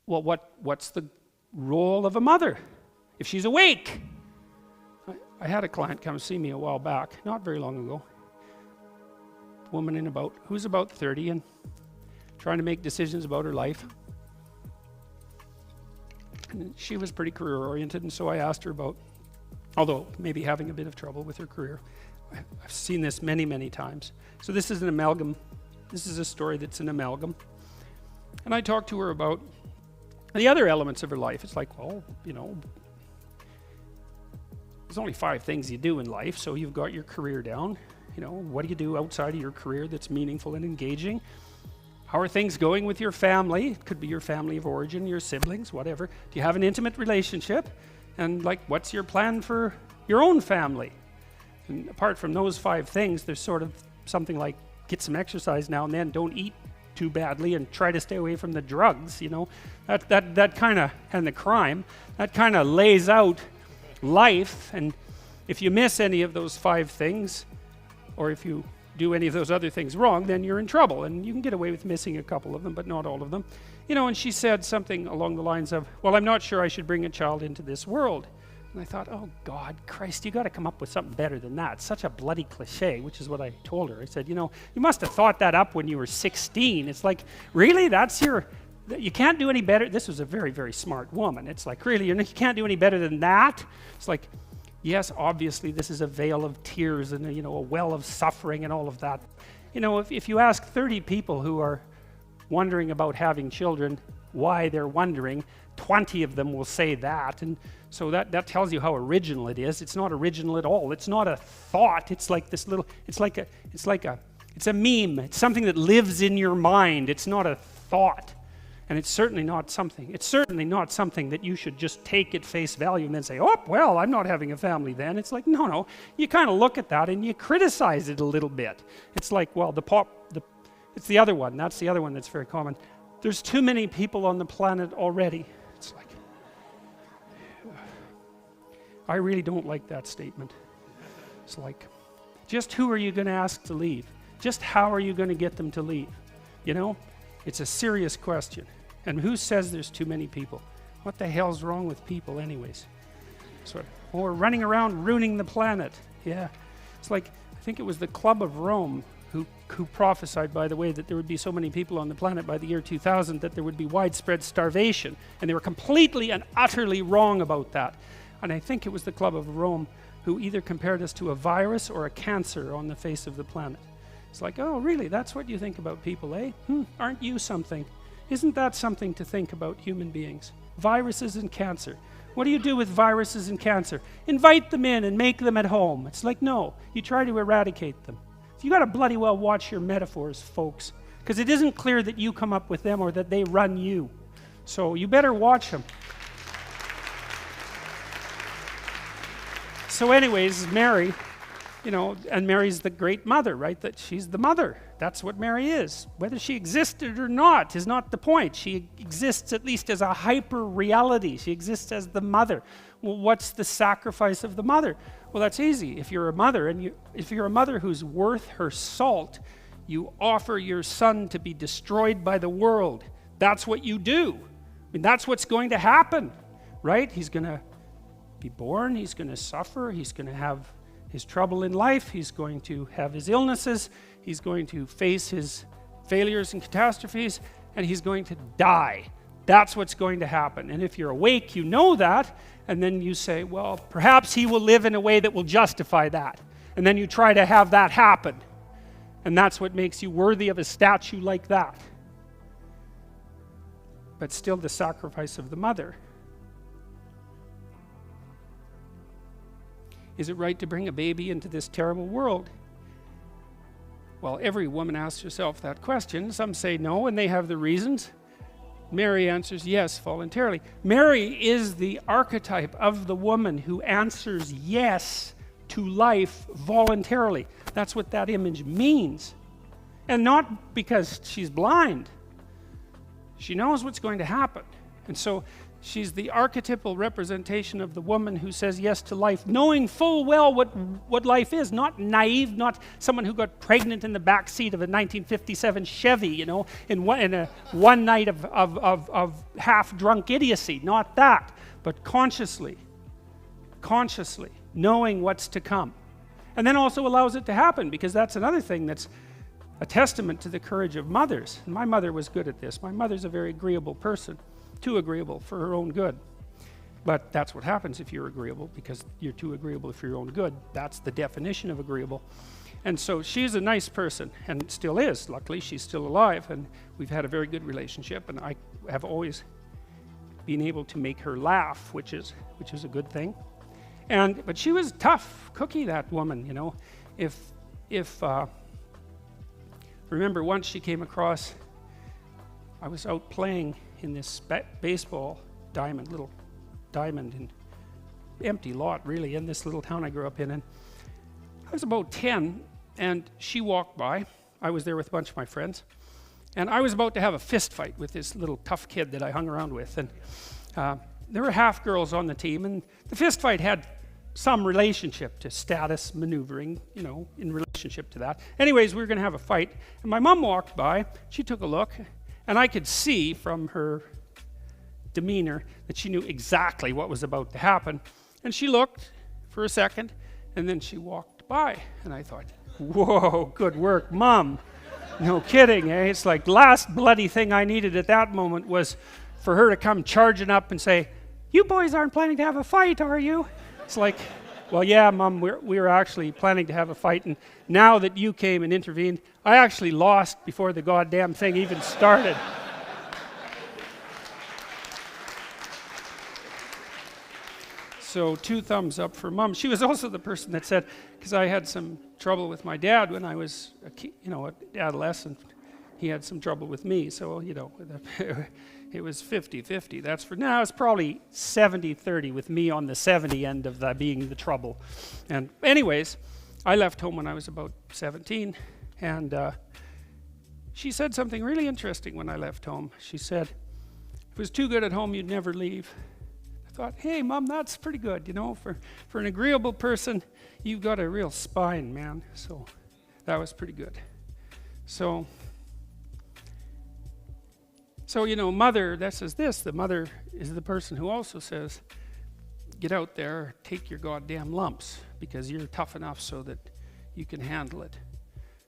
well, what's the role of a mother if she's awake? I had a client come see me a while back, not very long ago. A woman who's about 30 and trying to make decisions about her life. And she was pretty career oriented, and so I asked her about, although maybe having a bit of trouble with her career. I've seen this many, many times. So this is an amalgam. This is a story that's an amalgam. And I talked to her about the other elements of her life. It's like, well, there's only 5 things you do in life, so you've got your career down. What do you do outside of your career that's meaningful and engaging? How are things going with your family? It could be your family of origin, your siblings, whatever. Do you have an intimate relationship? And what's your plan for your own family? And apart from those 5 things, there's sort of something like get some exercise now and then, don't eat too badly, and try to stay away from the drugs, that kind of, and the crime, that kind of lays out life. And if you miss any of those 5 things, or if you do any of those other things wrong, then you're in trouble. And you can get away with missing a couple of them, but not all of them. And she said something along the lines of, well, I'm not sure I should bring a child into this world. And I thought, oh God, Christ, you got to come up with something better than that. It's such a bloody cliche, which is what I told her. I said, you must have thought that up when you were 16. It's like, really? You can't do any better? This was a very, very smart woman. It's like, really, you can't do any better than that? It's like, yes, obviously this is a vale of tears and a well of suffering and all of that. If you ask 30 people who are wondering about having children, why they're wondering, 20 of them will say that. And so that tells you how original it is. It's not original at all. It's not a thought. It's like this little, it's a meme. It's something that lives in your mind. It's not a thought. And it's certainly not something that you should just take at face value and then say, oh, well, I'm not having a family then. It's like, no. You kind of look at that and you criticize it a little bit. It's like, well, it's the other one. That's the other one that's very common. There's too many people on the planet already. It's like, I really don't like that statement. It's like, just who are you going to ask to leave? Just how are you going to get them to leave? It's a serious question. And who says there's too many people? What the hell's wrong with people anyways? We're running around ruining the planet. Yeah. It's like, I think it was the Club of Rome who prophesied, by the way, that there would be so many people on the planet by the year 2000 that there would be widespread starvation. And they were completely and utterly wrong about that. And I think it was the Club of Rome who either compared us to a virus or a cancer on the face of the planet. It's like, oh, really? That's what you think about people, eh? Aren't you something? Isn't that something to think about human beings? Viruses and cancer. What do you do with viruses and cancer? Invite them in and make them at home. It's like, no, you try to eradicate them. You got to bloody well watch your metaphors, folks, because it isn't clear that you come up with them or that they run you. So you better watch them. So anyways, Mary, and Mary's the great mother, right? That she's the mother. That's what Mary is. Whether she existed or not is not the point. She exists at least as a hyper reality. She exists as the mother. Well, what's the sacrifice of the mother? Well, that's easy. If you're a mother, if you're a mother who's worth her salt, you offer your son to be destroyed by the world. That's what you do. That's what's going to happen, right? He's going to be born. He's going to suffer. He's going to have his trouble in life. He's going to have his illnesses. He's going to face his failures and catastrophes, and he's going to die. That's what's going to happen. And if you're awake, you know that, and then you say, well, perhaps he will live in a way that will justify that. And then you try to have that happen. And that's what makes you worthy of a statue like that. But still the sacrifice of the mother. Is it right to bring a baby into this terrible world? Well, every woman asks herself that question. Some say no, and they have the reasons. Mary answers yes, voluntarily. Mary is the archetype of the woman who answers yes to life voluntarily. That's what that image means. And not because she's blind. She knows what's going to happen. And so she's the archetypal representation of the woman who says yes to life, knowing full well what life is, not naive, not someone who got pregnant in the back seat of a 1957 Chevy, you know, in a one night of half-drunk idiocy. Not that, but consciously, knowing what's to come. And then also allows it to happen, because that's another thing that's a testament to the courage of mothers. And my mother was good at this. My mother's a very agreeable person. Too agreeable for her own good. But that's what happens if you're agreeable, because you're too agreeable for your own good. That's the definition of agreeable. And so she's a nice person, and still is. Luckily, she's still alive, and we've had a very good relationship, and I have always been able to make her laugh, which is a good thing. But she was a tough cookie, that woman, you know. Remember once she came across, I was out playing in this baseball little diamond, in empty lot really, in this little town I grew up in, and I was about 10, and she walked by. I was there with a bunch of my friends, and I was about to have a fist fight with this little tough kid that I hung around with, and there were half girls on the team, and the fist fight had some relationship to status maneuvering, you know, in relationship to that. Anyways, we were going to have a fight, and my mom walked by. She took a look, and I could see from her demeanor that she knew exactly what was about to happen. And she looked for a second, and then she walked by. And I thought, whoa, good work, Mom. No kidding, eh? It's like the last bloody thing I needed at that moment was for her to come charging up and say, "You boys aren't planning to have a fight, are you?" It's like, well, yeah, Mom, we were actually planning to have a fight, and now that you came and intervened, I actually lost before the goddamn thing even started. So 2 thumbs up for Mom. She was also the person that said, because I had some trouble with my dad when I was, an adolescent, he had some trouble with me, so, you know, it was 50-50. That's for now. It's probably 70-30 with me on the 70 end of that being the trouble. And anyways, I left home when I was about 17, and she said something really interesting when I left home. She said, "If it was too good at home, you'd never leave." I thought, hey, Mom, that's pretty good, you know, for an agreeable person, you've got a real spine, man. So that was pretty good. So you know, mother, that says this, the mother is the person who also says, get out there, take your goddamn lumps, because you're tough enough so that you can handle it.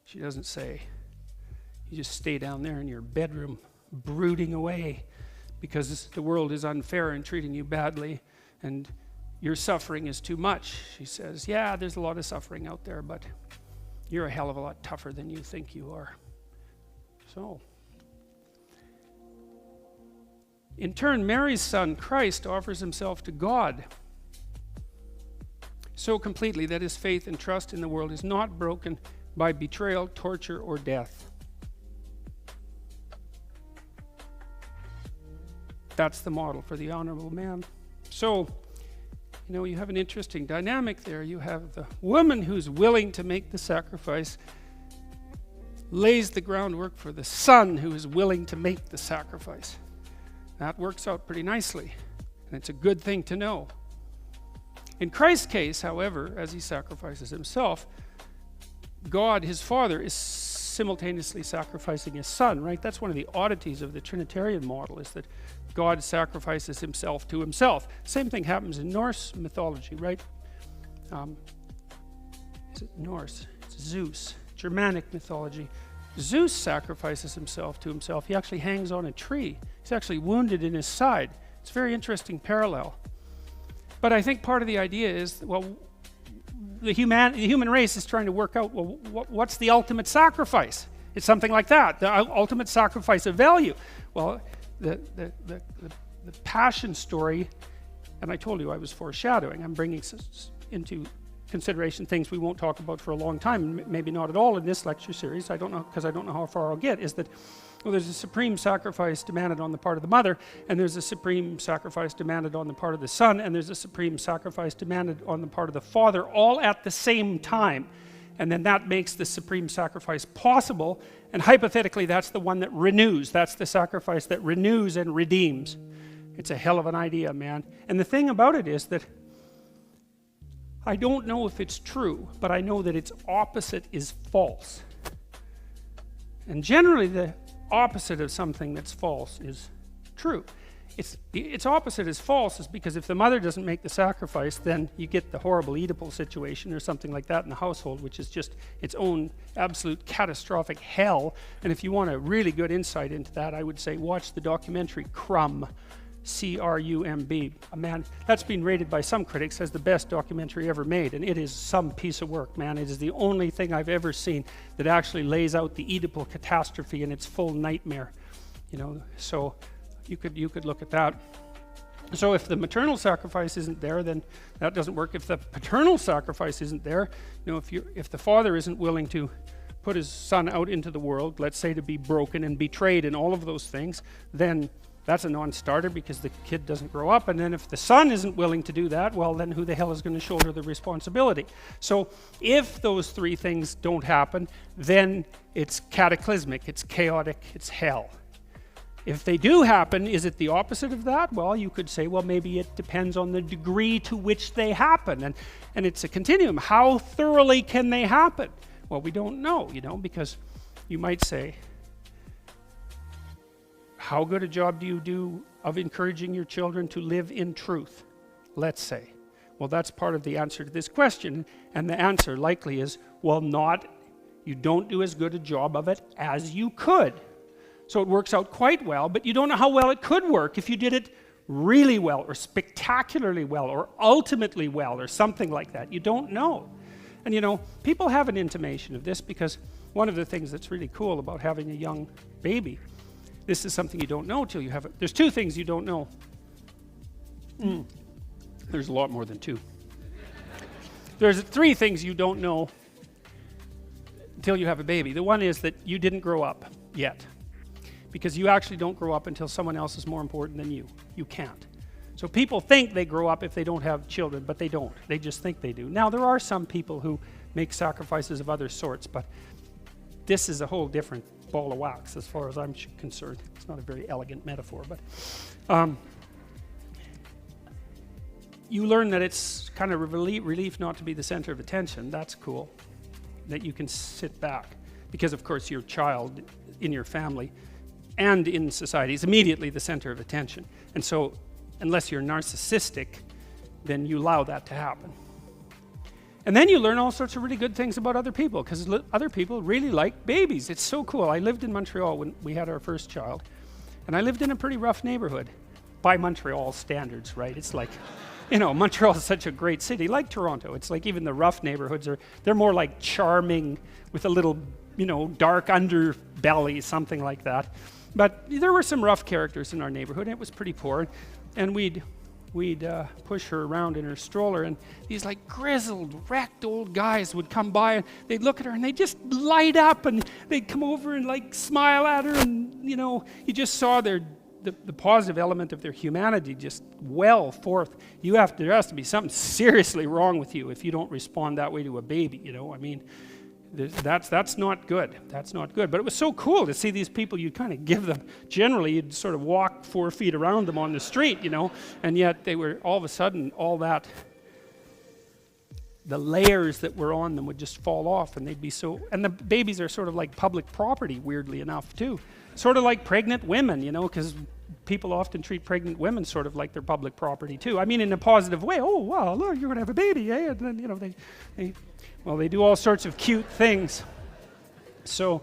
She doesn't say, you just stay down there in your bedroom brooding away because the world is unfair and treating you badly and your suffering is too much. She says, yeah, there's a lot of suffering out there, but you're a hell of a lot tougher than you think you are. So, in turn, Mary's son, Christ, offers himself to God so completely that his faith and trust in the world is not broken by betrayal, torture, or death. That's the model for the honorable man. So, you know, you have an interesting dynamic there. You have the woman who's willing to make the sacrifice, lays the groundwork for the son who is willing to make the sacrifice. That works out pretty nicely, and it's a good thing to know. In Christ's case, however, as he sacrifices himself, God, his Father, is simultaneously sacrificing his Son, right? That's one of the oddities of the Trinitarian model, is that God sacrifices himself to himself. Same thing happens in Norse mythology, right? Is it Norse? It's Zeus. Germanic mythology. Zeus sacrifices himself to himself. He actually hangs on a tree. He's actually wounded in his side. It's a very interesting parallel. But I think part of the idea is, well, the human race is trying to work out, well, what's the ultimate sacrifice? It's something like that, the ultimate sacrifice of value. Well, the passion story, and I told you I was foreshadowing. I'm bringing into consideration things we won't talk about for a long time, maybe not at all in this lecture series. I don't know, because I don't know how far I'll get, is that, well, there's a supreme sacrifice demanded on the part of the mother, and there's a supreme sacrifice demanded on the part of the son, and there's a supreme sacrifice demanded on the part of the father, all at the same time. And then that makes the supreme sacrifice possible, and hypothetically that's the one that renews. That's the sacrifice that renews and redeems. It's a hell of an idea, man. And the thing about it is that I don't know if it's true, but I know that its opposite is false. And generally the opposite of something that's false is true. Its opposite is false is because if the mother doesn't make the sacrifice, then you get the horrible Oedipal situation or something like that in the household, which is just its own absolute catastrophic hell. And if you want a really good insight into that, I would say watch the documentary Crumb, C-R-U-M-B. Man, that's been rated by some critics as the best documentary ever made, and it is some piece of work, man. It is the only thing I've ever seen that actually lays out the Oedipal catastrophe in its full nightmare. You know, so you could look at that. So if the maternal sacrifice isn't there, then that doesn't work. If the paternal sacrifice isn't there, you know, if the father isn't willing to put his son out into the world, let's say to be broken and betrayed and all of those things, then that's a non-starter because the kid doesn't grow up. And then if the son isn't willing to do that, well, then who the hell is going to shoulder the responsibility? So if those three things don't happen, then it's cataclysmic, it's chaotic, it's hell. If they do happen, is it the opposite of that? Well, you could say, well, maybe it depends on the degree to which they happen. And it's a continuum. How thoroughly can they happen? Well, we don't know, you know, because you might say, how good a job do you do of encouraging your children to live in truth? Let's say. Well, that's part of the answer to this question. And the answer likely is, well, you don't do as good a job of it as you could. So it works out quite well, but you don't know how well it could work if you did it really well or spectacularly well or ultimately well or something like that. You don't know. And you know, people have an intimation of this because one of the things that's really cool about having a young baby, this is something you don't know till you have it. There's two things you don't know. There's a lot more than two. There's three things you don't know until you have a baby. The one is that you didn't grow up yet. Because you actually don't grow up until someone else is more important than you. You can't. So people think they grow up if they don't have children, but they don't. They just think they do. Now, there are some people who make sacrifices of other sorts, but this is a whole different ball of wax as far as I'm concerned. It's not a very elegant metaphor, but you learn that it's kind of a relief not to be the center of attention. That's cool, that you can sit back. Because, of course, your child in your family and in society is immediately the center of attention. And so, unless you're narcissistic, then you allow that to happen. And then you learn all sorts of really good things about other people, because other people really like babies. It's so cool. I lived in Montreal when we had our first child, and I lived in a pretty rough neighborhood, by Montreal standards, right? It's like, you know, Montreal is such a great city, like Toronto. It's like even the rough neighborhoods they're more like charming with a little, you know, dark underbelly, something like that. But there were some rough characters in our neighborhood, and it was pretty poor. And we'd push her around in her stroller, and these like grizzled, wrecked old guys would come by, and they'd look at her, and they'd just light up, and they'd come over and like smile at her, and you know, you just saw the positive element of their humanity just well forth. There has to be something seriously wrong with you if you don't respond that way to a baby, you know. I mean, that's not good. That's not good. But it was so cool to see these people. You'd kind of give them, generally you'd sort of walk 4 feet around them on the street, you know, and yet they were all of a sudden, the layers that were on them would just fall off, and they'd be and the babies are sort of like public property, weirdly enough, too. Sort of like pregnant women, you know, because people often treat pregnant women sort of like they're public property, too. I mean, in a positive way. Oh, wow, look, you're going to have a baby, eh? And then, you know, they do all sorts of cute things. So